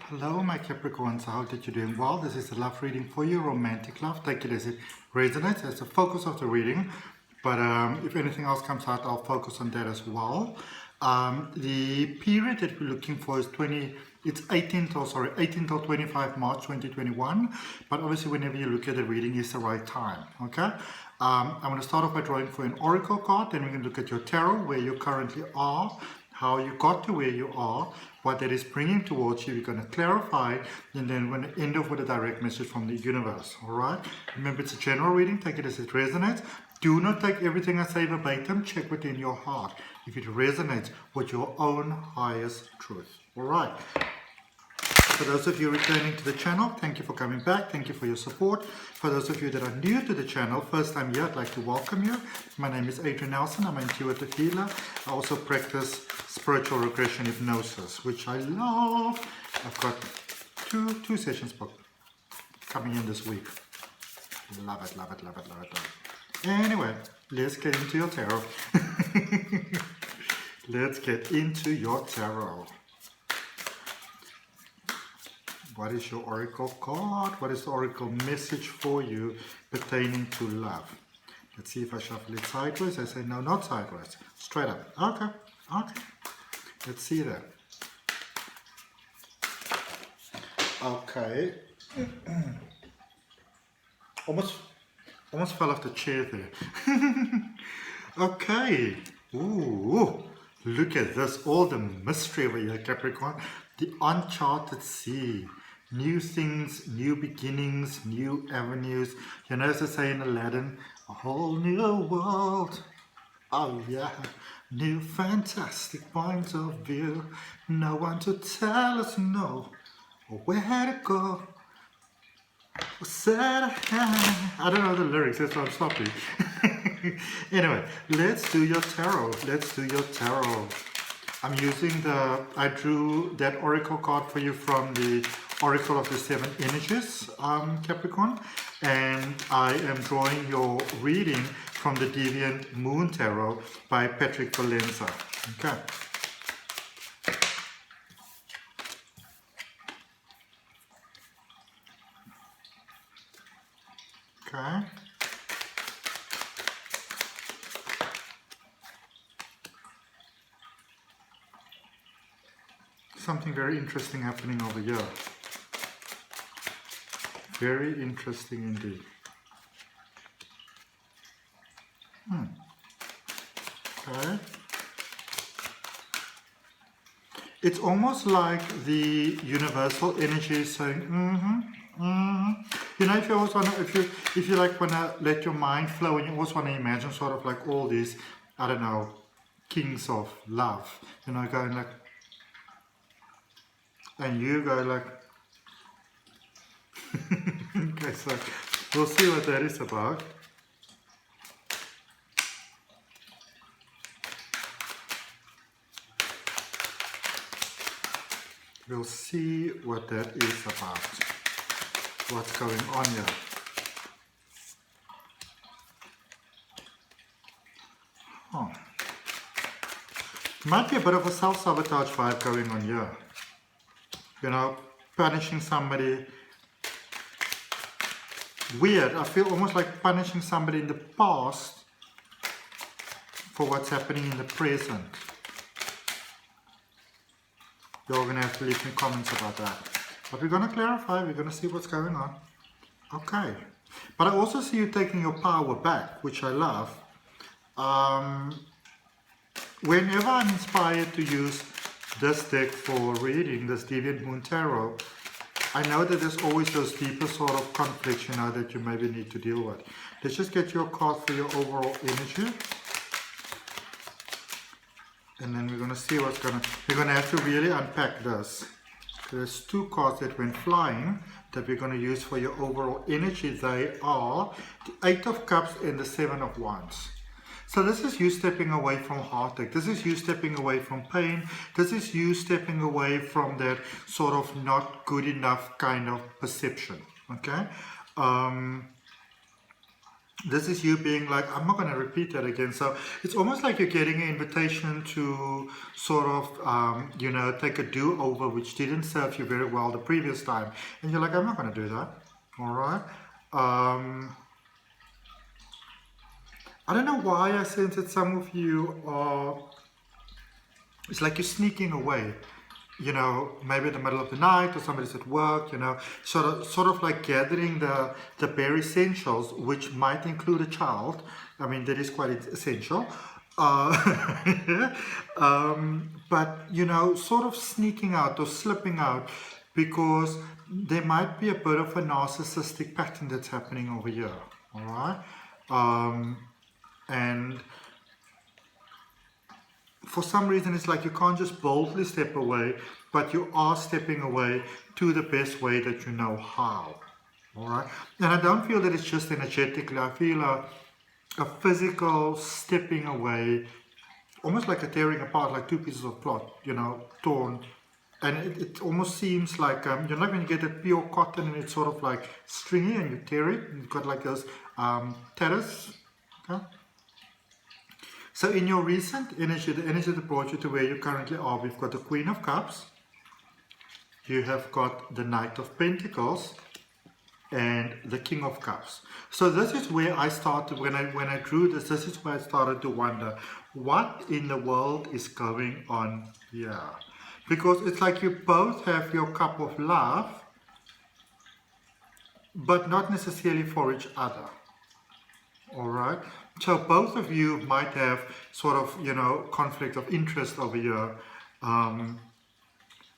Hello my Capricorns, I hope that you're doing well. This is a love reading for you, romantic love. Take it as it resonates, as the focus of the reading. But if anything else comes out, I'll focus on that as well. The period that we're looking for is 18 till 25 March 2021. But obviously whenever you look at the reading is the right time, okay? I'm going to start off by drawing for an oracle card, then we're going to look at your tarot, where you currently are, how you got to where you are, what that is bringing towards you. We're going to clarify, and then we're going to end off with a direct message from the universe. All right? Remember, it's a general reading. Take it as it resonates. Do not take everything I say verbatim. Check within your heart if it resonates with your own highest truth. All right? For those of you returning to the channel, thank you for coming back. Thank you for your support. For those of you that are new to the channel, first time here, I'd like to welcome you. My name is Adrian H. I'm an intuitive healer. I also practice spiritual regression hypnosis, which I love. I've got two sessions booked coming in this week. Love it, love it, love it, love it, love it. Anyway, let's get into your tarot. Let's get into your tarot. What is your oracle card? What is the oracle message for you pertaining to love? Let's see if I shuffle it sideways. I say no, not sideways. Straight up. Okay. Okay. Let's see that. Okay. Almost fell off the chair there. Okay. Ooh. Look at this. All the mystery over here, Capricorn. The uncharted sea. New things, new beginnings, new avenues. You know, as I say in Aladdin, a whole new world. Oh yeah, new fantastic points of view. No one to tell us no, or where to go. I don't know the lyrics, that's why I'm stopping. Anyway, let's do your tarot. Let's do your tarot. I'm using I drew that oracle card for you from the Oracle of the Seven Energies, Capricorn, and I am drawing your reading from the Deviant Moon Tarot by Patrick Valenza. Okay. Okay. Something very interesting happening over here. Very interesting indeed. Okay. It's almost like the universal energy is saying, You know, if you always wanna, if you like wanna let your mind flow, and you always wanna imagine sort of like all these, I don't know, kings of love, you know, going like, and you go like. Okay, so we'll see what that is about. We'll see what that is about. What's going on here. Oh. Might be a bit of a self-sabotage vibe going on here. You know, punishing somebody. Weird, I feel almost like punishing somebody in the past for what's happening in the present. You're going to have to leave me comments about that. But we're going to clarify, we're going to see what's going on. Okay. But I also see you taking your power back, which I love. Whenever I'm inspired to use this deck for reading, this Deviant Moon Tarot, I know that there's always those deeper sort of conflicts, you know, that you maybe need to deal with. Let's just get you a card for your overall energy. And then we're going to see we're going to have to really unpack this. There's two cards that went flying that we're going to use for your overall energy. They are the Eight of Cups and the Seven of Wands. So this is you stepping away from heartache. This is you stepping away from pain. This is you stepping away from that sort of not good enough kind of perception. Okay? this is you being like, I'm not going to repeat that again. So it's almost like you're getting an invitation to sort of, you know, take a do-over which didn't serve you very well the previous time. And you're like, I'm not going to do that. All right. I don't know why I sense that some of you are, it's like you're sneaking away. You know, maybe in the middle of the night or somebody's at work, you know, sort of like gathering the bare essentials, which might include a child. I mean, that is quite essential. But, you know, sort of sneaking out or slipping out because there might be a bit of a narcissistic pattern that's happening over here. All right. And for some reason, it's like you can't just boldly step away, but you are stepping away to the best way that you know how. All right. And I don't feel that it's just energetically. I feel a physical stepping away, almost like a tearing apart, like two pieces of cloth, you know, torn. And it almost seems like, you know, when you get that pure cotton and it's sort of like stringy and you tear it, and you've got like those tatters. Okay? So in your recent energy, the energy that brought you to where you currently are, we've got the Queen of Cups, you have got the Knight of Pentacles, and the King of Cups. So this is where I started, when I drew this is where I started to wonder, what in the world is going on here? Because it's like you both have your cup of love, but not necessarily for each other. All right. So both of you might have sort of, you know, conflict of interest over here.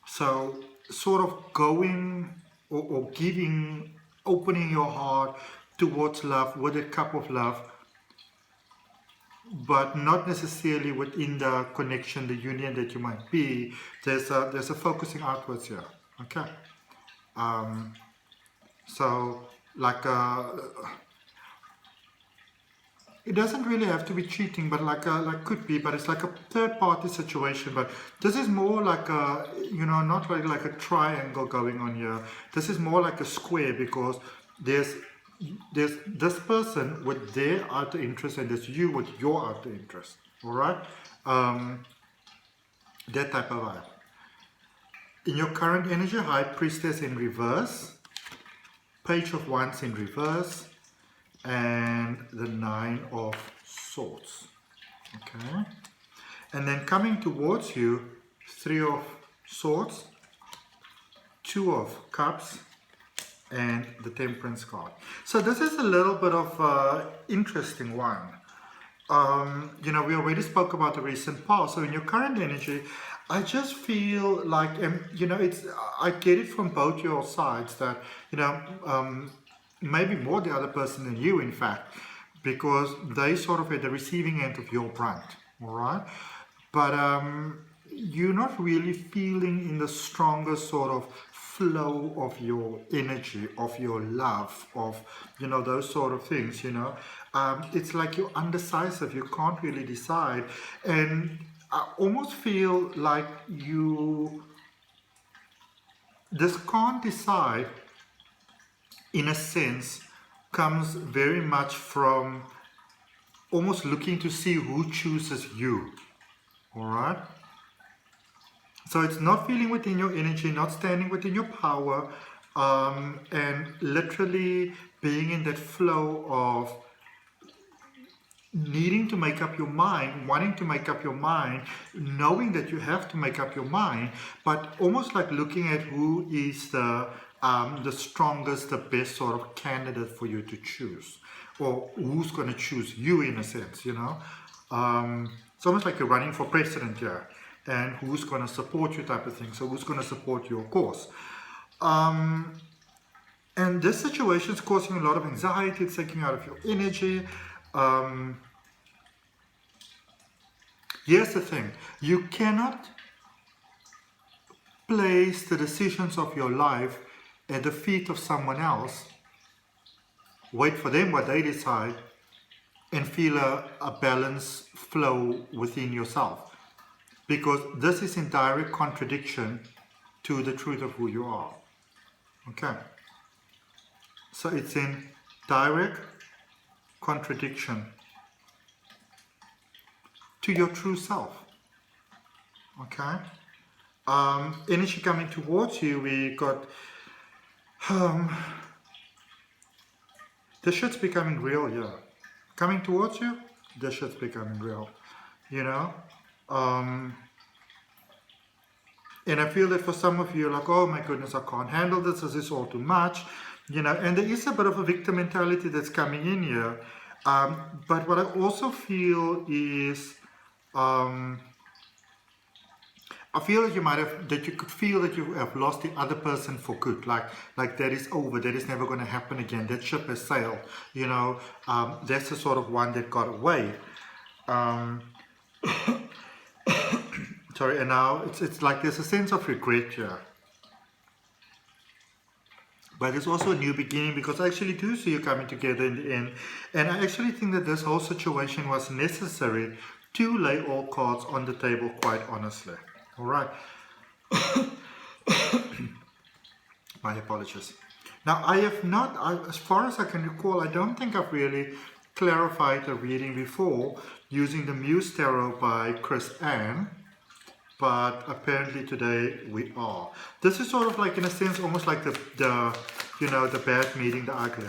So sort of going or giving, opening your heart towards love with a cup of love, but not necessarily within the connection, the union that you might be. There's a focusing outwards here. Okay. So like it doesn't really have to be cheating, but like could be, but it's like a third party situation. But this is more like a, you know, not really like a triangle going on here. This is more like a square, because there's this person with their outer interest and there's you with your outer interest. All right. That type of vibe. In your current energy, High Priestess in reverse, Page of Wands in reverse, and the Nine of Swords. Okay. And then coming towards you, Three of Swords, Two of Cups, and the Temperance card. So this is a little bit of interesting one. You know, we already spoke about the recent past. So in your current energy, I just feel like, you know, I get it from both your sides that, you know, maybe more the other person than you, in fact, because they sort of at the receiving end of your brunt, all right? But you're not really feeling in the strongest sort of flow of your energy, of your love, of, you know, those sort of things, you know. It's like you're undecisive, you can't really decide. And I almost feel like you this can't decide, in a sense, comes very much from almost looking to see who chooses you. All right? So it's not feeling within your energy, not standing within your power, and literally being in that flow of needing to make up your mind, wanting to make up your mind, knowing that you have to make up your mind, but almost like looking at who is the strongest, the best sort of candidate for you to choose, or who's going to choose you, in a sense, you know. It's almost like you're running for president here, and who's going to support you type of thing. So who's going to support your cause? And this situation is causing a lot of anxiety. It's taking out of your energy. Here's the thing. You cannot place the decisions of your life at the feet of someone else, wait for them what they decide, and feel a balanced flow within yourself. Because this is in direct contradiction to the truth of who you are. Okay. So it's in direct contradiction to your true self. Okay? Energy coming towards you, we got the shit's becoming real here. Coming towards you, the shit's becoming real. You know? And I feel that for some of you, like, oh my goodness, I can't handle this is all too much. You know, and there is a bit of a victim mentality that's coming in here. But what I also feel is, I feel that you could feel that you have lost the other person for good. Like that is over, that is never going to happen again. That ship has sailed. You know, that's the sort of one that got away. Sorry, and now it's like there's a sense of regret here. But it's also a new beginning, because I actually do see you coming together in the end. And I actually think that this whole situation was necessary to lay all cards on the table, quite honestly. All right. My apologies. Now, I have not, as far as I can recall, I don't think I've really clarified the reading before using the MUSE Tarot by Chris Ann. But apparently today we are. This is sort of like, in a sense, almost like the you know, the bad meeting the ugly.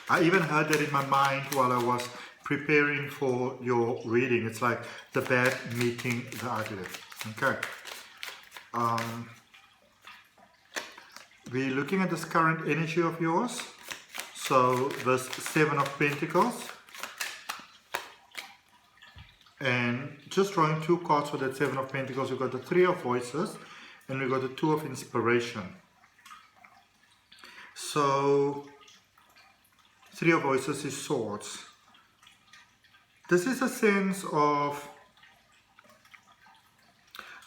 I even heard that in my mind while I was preparing for your reading. It's like the bad meeting the ugly. Okay. We're looking at this current energy of yours. So this 7 of Pentacles. And just drawing 2 cards for that 7 of Pentacles, we've got the 3 of Voices and we've got the 2 of Inspiration. So 3 of Voices is Swords. This is a sense of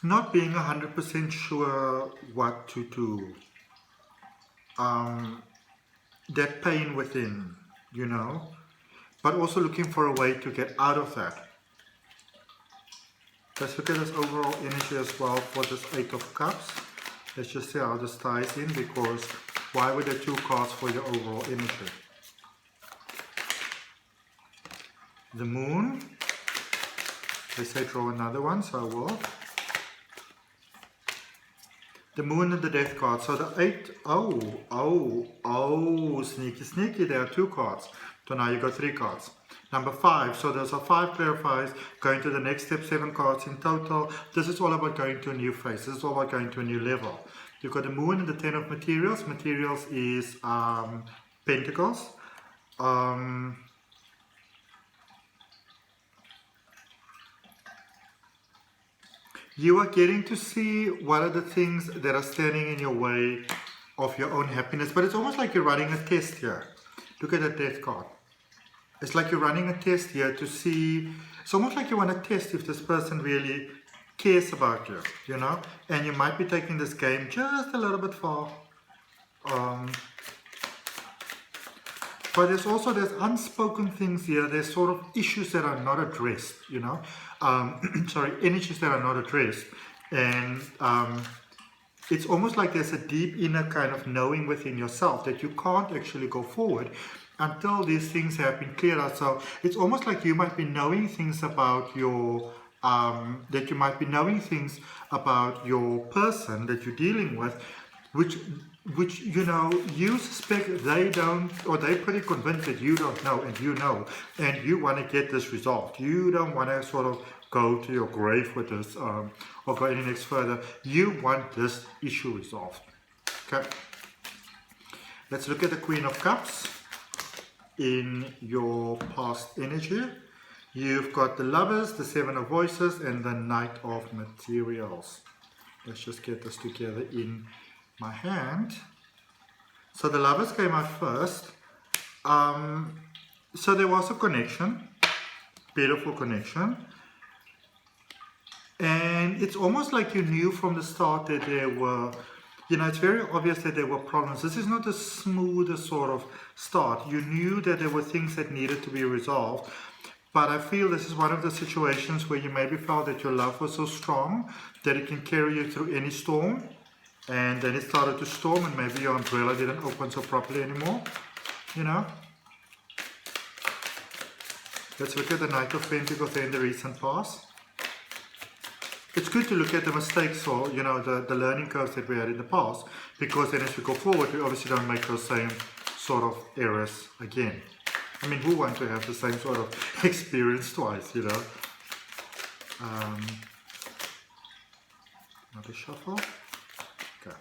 not being 100% sure what to do. That pain within, you know, but also looking for a way to get out of that. Let's look at this overall energy as well for this 8 of Cups. Let's just see how this ties in, because why were there 2 cards for your overall energy? The Moon. They say draw another one, so I will. The Moon and the Death card. So the 8, sneaky. There are 2 cards. So now you got 3 cards. Number 5, so those are 5 clarifiers, going to the next step, 7 cards in total. This is all about going to a new phase. This is all about going to a new level. You've got the Moon and the 10 of Materials. Materials is Pentacles. You are getting to see what are the things that are standing in your way of your own happiness. But it's almost like you're running a test here. Look at that Death card. It's like you're running a test here to see, it's almost like you want to test if this person really cares about you, you know, and you might be taking this game just a little bit far. But there's unspoken things here, there's sort of issues that are not addressed, you know, energies that are not addressed, and it's almost like there's a deep inner kind of knowing within yourself that you can't actually go forward until these things have been cleared out. So it's almost like you might be knowing things about your person that you're dealing with, which you know, you suspect they don't, or they're pretty convinced that you don't know, and you know, and you want to get this resolved. You don't want to sort of go to your grave with this, or go any next further. You want this issue resolved. Okay. Let's look at the Queen of Cups. In your past energy, you've got the Lovers, the 7 of Voices, and the Knight of Materials. Let's just get this together in my hand. So the Lovers came out first. So there was a connection, beautiful connection, and it's almost like you knew from the start that there were, you know, it's very obvious that there were problems. This is not a smoother sort of start. You knew that there were things that needed to be resolved. But I feel this is one of the situations where you maybe felt that your love was so strong that it can carry you through any storm. and then it started to storm, and maybe your umbrella didn't open so properly anymore, you know. Let's look at the Knight of Pentacles in the recent past. It's good to look at the mistakes or, you know, the learning curves that we had in the past, because then as we go forward, we obviously don't make those same sort of errors again. I mean, who wants to have the same sort of experience twice, you know? Another shuffle. Okay.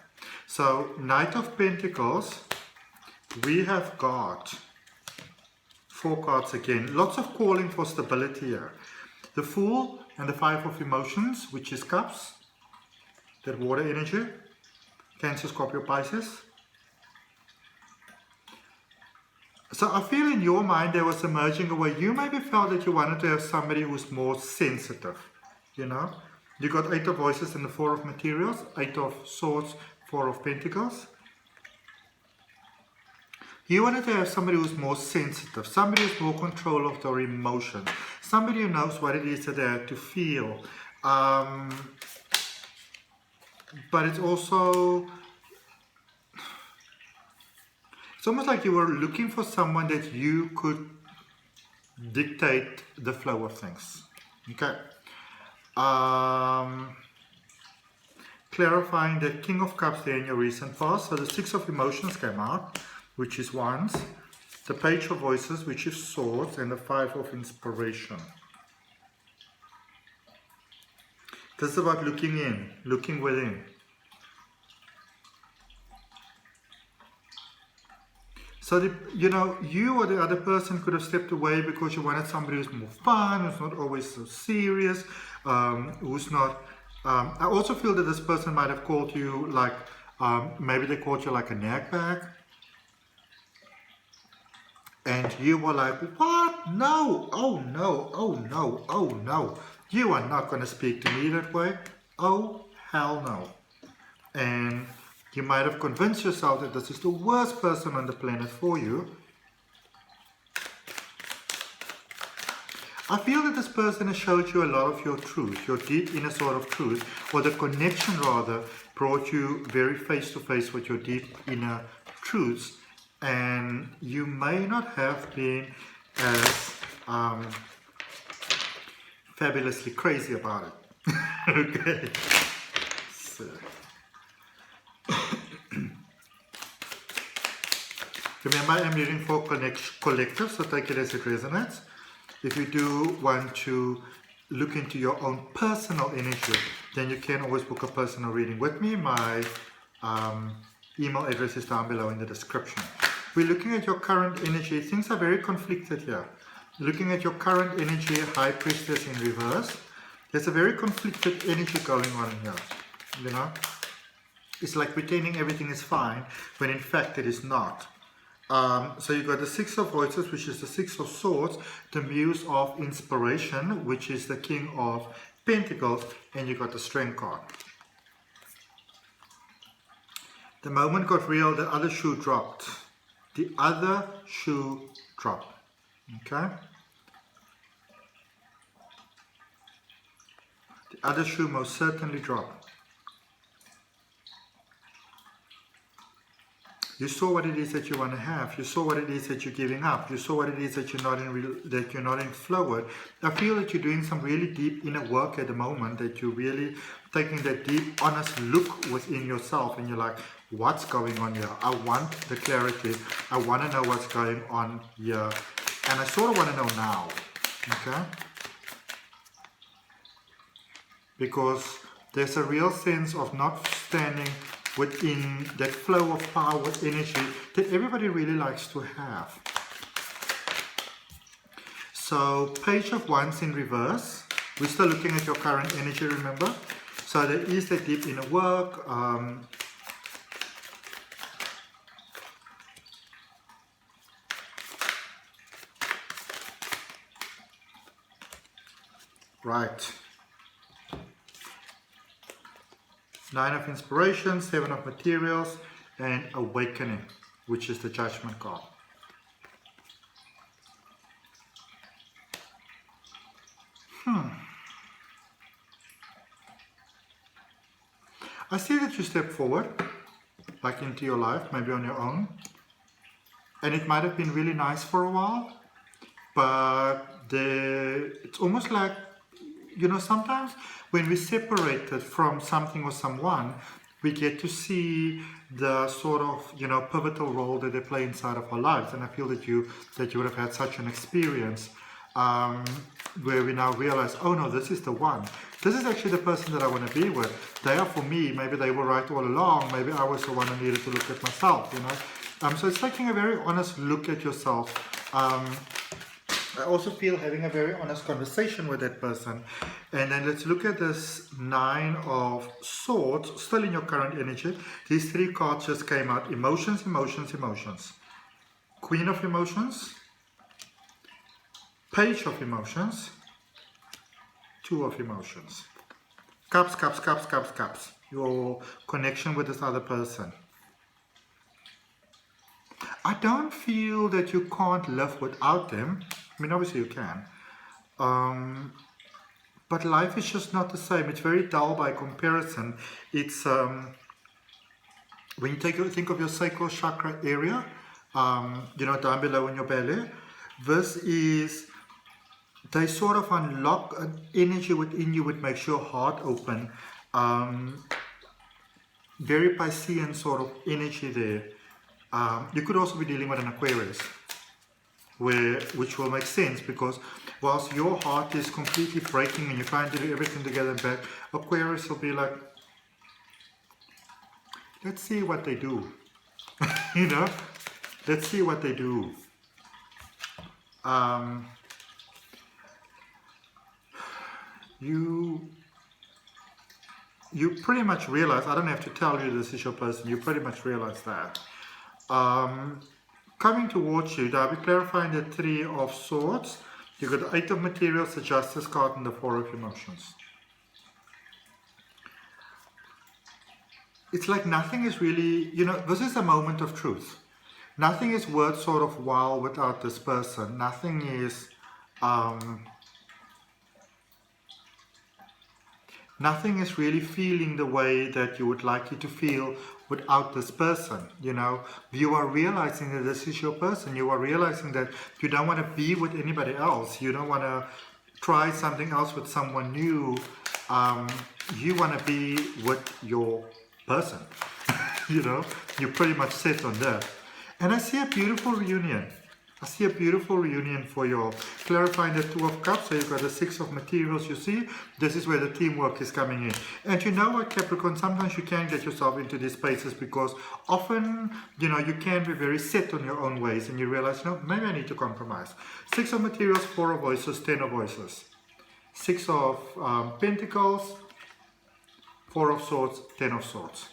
So, Knight of Pentacles, we have got 4 cards again. Lots of calling for stability here. The Fool and the 5 of Emotions, which is Cups, that water energy, Cancer, Scorpio, Pisces. So I feel in your mind there was emerging a way you maybe felt that you wanted to have somebody who's more sensitive, you know. You got 8 of Voices and the 4 of Materials, 8 of Swords, 4 of Pentacles. You wanted to have somebody who's more sensitive, somebody who's more control of their emotions, somebody who knows what it is that they have to feel. But it's also, it's almost like you were looking for someone that you could dictate the flow of things. Okay. Clarifying the King of Cups there in your recent past. So the 6 of Emotions came out, which is Wands, the Page of Voices, which is Swords, and the 5 of Inspiration. This is about looking in, looking within. So, you know, you or the other person could have stepped away because you wanted somebody who's more fun, who's not always so serious, who's not... I also feel that this person might have called you like, maybe they called you like a nag bag. And you were like, what? No, oh no, oh no, oh no. You are not going to speak to me that way. Oh, hell no. And you might have convinced yourself that this is the worst person on the planet for you. I feel that this person has showed you a lot of your truth, your deep inner sort of truth, or the connection rather brought you very face to face with your deep inner truths. And you may not have been as fabulously crazy about it. Okay. So. Remember, I'm reading for collective, so take it as it resonates. If you do want to look into your own personal energy, then you can always book a personal reading with me. My email address is down below in the description. We're looking at your current energy. Things are very conflicted here. Looking at your current energy, High Priestess in reverse. There's a very conflicted energy going on here. You know? It's like pretending everything is fine, when in fact it is not. So you've got the 6 of Voices, which is the 6 of Swords, the Muse of Inspiration, which is the King of Pentacles, and you got the Strength card. The moment got real, the other shoe dropped. The other shoe dropped. Okay? The other shoe most certainly dropped. You saw what it is that you want to have. You saw what it is that you're giving up. You saw what it is that you're not in flow with. I feel that you're doing some really deep inner work at the moment, that you're really taking that deep, honest look within yourself, and you're like, what's going on here? I want the clarity. I want to know what's going on here. And I sort of want to know now. Okay? Because there's a real sense of not standing within that flow of power, energy that everybody really likes to have. So, Page of Wands in reverse. We're still looking at your current energy, remember? So there is that deep inner work. Right. 9 of Inspiration, 7 of Materials, and Awakening, which is the Judgment card. I see that you step forward, like into your life, maybe on your own. And it might have been really nice for a while, but it's almost like, you know, sometimes when we're separated from something or someone, we get to see the sort of, you know, pivotal role that they play inside of our lives. And I feel that you would have had such an experience where we now realize, oh no, this is the one. This is actually the person that I want to be with. They are for me. Maybe they were right all along. Maybe I was the one who needed to look at myself, you know. So it's taking a very honest look at yourself. I also feel having a very honest conversation with that person. And then let's look at this Nine of Swords, still in your current energy. These three cards just came out. Emotions, emotions, emotions. Queen of Emotions. Page of Emotions. Two of Emotions. Cups, cups, cups, cups, cups. Your connection with this other person. I don't feel that you can't live without them. I mean, obviously you can. But life is just not the same. It's very dull by comparison. It's when you think of your sacral chakra area, you know, down below in your belly. This is, they sort of unlock an energy within you which makes your heart open. Very Piscean sort of energy there. You could also be dealing with an Aquarius, which will make sense, because whilst your heart is completely breaking and you're trying to do everything together and back, Aquarius will be like, let's see what they do. You know, let's see what they do. You pretty much realize, I don't have to tell you this is your person, you pretty much realize that. Coming towards you, I'll be clarifying the Three of Swords. You've got the Eight of Materials, the Justice card, and the Four of Emotions. It's like nothing is really, you know, this is a moment of truth. Nothing is worth sort of wow without this person. Nothing is, nothing is really feeling the way that you would like it to feel without this person. You know, you are realizing that this is your person. You are realizing that you don't want to be with anybody else. You don't want to try something else with someone new. You want to be with your person. You know, you're pretty much set on that. And I see a beautiful reunion. I see a beautiful reunion for you all. Clarifying the Two of Cups, so you've got the Six of Materials, you see. This is where the teamwork is coming in. And you know what, Capricorn, sometimes you can get yourself into these spaces because often, you know, you can be very set on your own ways and you realize, you know, maybe I need to compromise. Six of Materials, Four of Voices, 10 of Voices. Six of Pentacles, Four of Swords, 10 of Swords.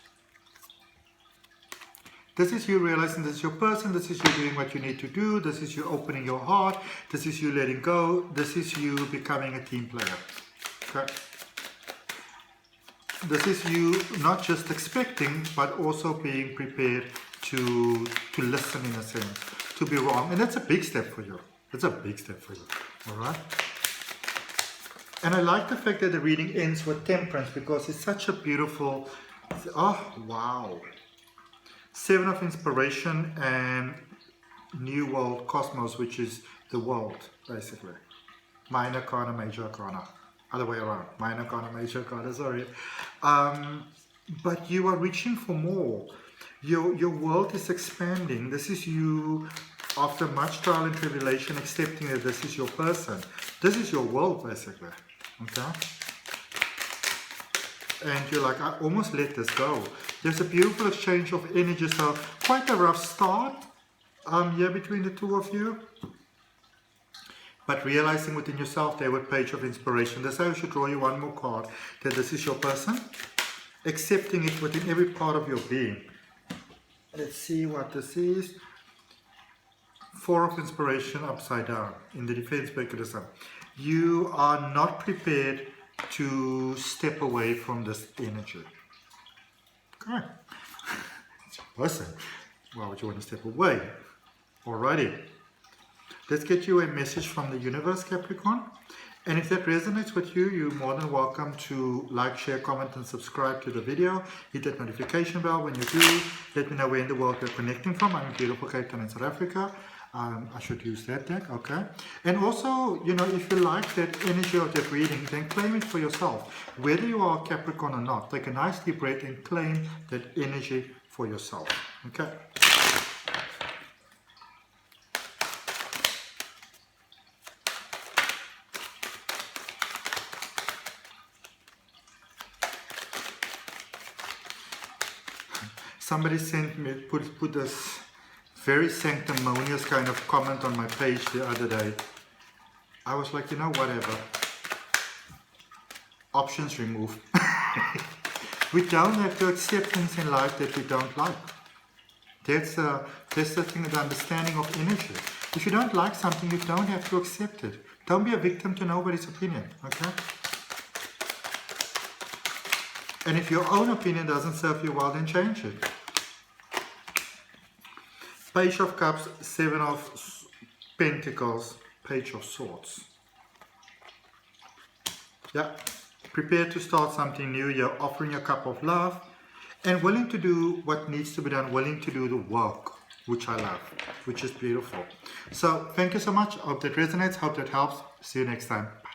This is you realizing this is your person, this is you doing what you need to do, this is you opening your heart, this is you letting go, this is you becoming a team player. Okay? This is you not just expecting, but also being prepared to listen in a sense, to be wrong. And that's a big step for you. That's a big step for you. Alright? And I like the fact that the reading ends with Temperance because it's such a beautiful, oh wow. Seven of Inspiration and New World Cosmos, which is the world, basically. Minor Arcana, Major Arcana. Other way around. Minor Arcana, Major Arcana, sorry. But you are reaching for more. Your world is expanding. This is you, after much trial and tribulation, accepting that this is your person. This is your world, basically. Okay? And you're like, I almost let this go. There's a beautiful exchange of energy, so quite a rough start here between the two of you. But realizing within yourself there with Page of Inspiration. That's how you should draw you one more card, that this is your person. Accepting it within every part of your being. Let's see what this is. Four of Inspiration upside down in the Defense mechanism. You are not prepared to step away from this energy. Okay. It's your person. Why would you want to step away? Alrighty. Let's get you a message from the universe, Capricorn. And if that resonates with you, you're more than welcome to like, share, comment, and subscribe to the video. Hit that notification bell. When you do, let me know where in the world you're connecting from. I'm in beautiful Cape Town in South Africa. I should use that deck, okay? And also, you know, if you like that energy of that reading, then claim it for yourself. Whether you are Capricorn or not, take a nice deep breath and claim that energy for yourself, okay? Somebody sent me, put this very sanctimonious kind of comment on my page the other day. I was like, you know, whatever. Options removed. We don't have to accept things in life that we don't like. That's the thing, the understanding of energy. If you don't like something, you don't have to accept it. Don't be a victim to nobody's opinion, okay? And if your own opinion doesn't serve you well, then change it. Page of Cups, 7 of Pentacles, Page of Swords. Yeah, prepare to start something new. You're offering a cup of love and willing to do what needs to be done, willing to do the work, which I love, which is beautiful. So thank you so much. Hope that resonates. Hope that helps. See you next time. Bye.